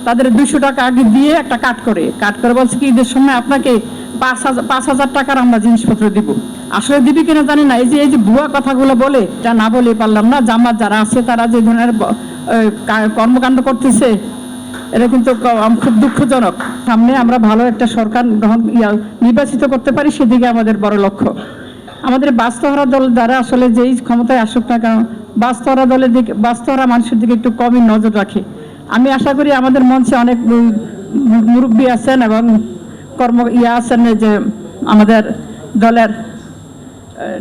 তাদের 200 টাকা আগে দিয়ে একটা কাট করে বলছে কি ঈদের সময় আপনাকে 5,000 টাকার আমরা জিনিসপত্র দিব। আসলে দিবি কিনা জানি না। এই যে ভুয়া কথাগুলো বলে, যা না বলে পারলাম না। জামাত যারা আছে তারা যে ধরনের কর্মকাণ্ড করতেছে, এটা কিন্তু খুব দুঃখজনক। সামনে আমরা ভালো একটা সরকার নির্বাচিত করতে পারি, সেদিকে আমাদের বড় লক্ষ্য। আমাদের বাস্তবহারা দল দ্বারা আসলে যেই ক্ষমতায় আসুক না কেন, বাস্তবহারা দলের দিকে, বাস্তবহারা মানুষের দিকে একটু কমই নজর রাখে। আমি আশা করি আমাদের মঞ্চে অনেক মুরব্বী আছেন এবং আছেন, যে আমাদের দলের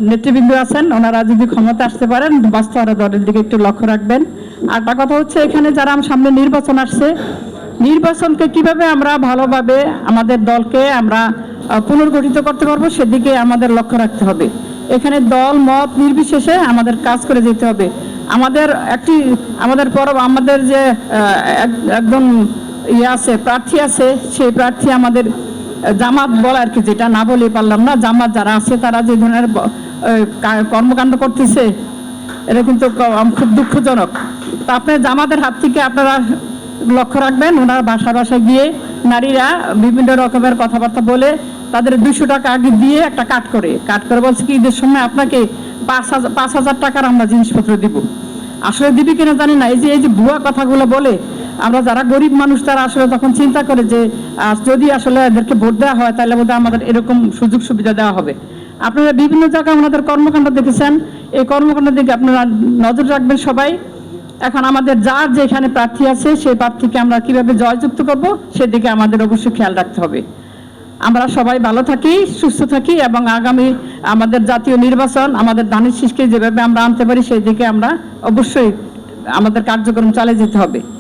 নেতৃবৃন্দ আছেন, ওনারা যদি ক্ষমতা আসতে পারেন বাস্তবহারা দলের দিকে একটু লক্ষ্য রাখবেন। আর একটা কথা হচ্ছে, এখানে যারা সামনে নির্বাচন আসছে, নির্বাচনকে কিভাবে আমরা ভালোভাবে আমাদের দলকে আমরা পুনর্গঠিত করতে পারবো, সেদিকে আমাদের লক্ষ্য রাখতে হবে। এখানে দল মত নির্বিশেষে আমাদের কাজ করে যেতে হবে। আমাদের আমাদের যে একদম আছে, প্রার্থী আছে, সেই প্রার্থী আমাদের জামাত বলা আর কি, যেটা না বলে পারলাম না। জামাত যারা আছে তারা যে ধরনের কর্মকাণ্ড করতেছে, এটা কিন্তু খুব দুঃখজনক। তা আপনার জামাতের হাত থেকে আপনারা লক্ষ্য রাখবেন। ওনারা বাসায় গিয়ে নারীরা বিভিন্ন রকমের কথাবার্তা বলে তাদের 200 টাকা আগে দিয়ে একটা কাট করে বলছে কি ঈদের সময় আপনাকে 5,000 টাকার আমরা জিনিসপত্র দিব। আসলে দিবি কিনা জানি না। এই যে ভুয়া কথাগুলো বলে, আমরা যারা গরিব মানুষ তারা আসলে তখন চিন্তা করে যে যদি আসলে এদেরকে ভোট দেওয়া হয় তাহলে বোধহয় আমাদের এরকম সুযোগ সুবিধা দেওয়া হবে। আপনারা বিভিন্ন জায়গায় ওনাদের কর্মকাণ্ড দেখেছেন, এই কর্মকাণ্ড দিকে আপনারা নজর রাখবেন সবাই। এখন আমাদের যার যেখানে প্রার্থী আছে, সেই প্রার্থীকে আমরা কিভাবে জয়যুক্ত করব, সেদিকে আমাদের অবশ্যই খেয়াল রাখতে হবে। আমরা সবাই ভালো থাকি, সুস্থ থাকি এবং আগামী আমাদের জাতীয় নির্বাচন আমাদের ধানের শীষকে যেভাবে আমরা আনতে পারি, সেই দিকে আমরা অবশ্যই আমাদের কার্যক্রম চালিয়ে যেতে হবে।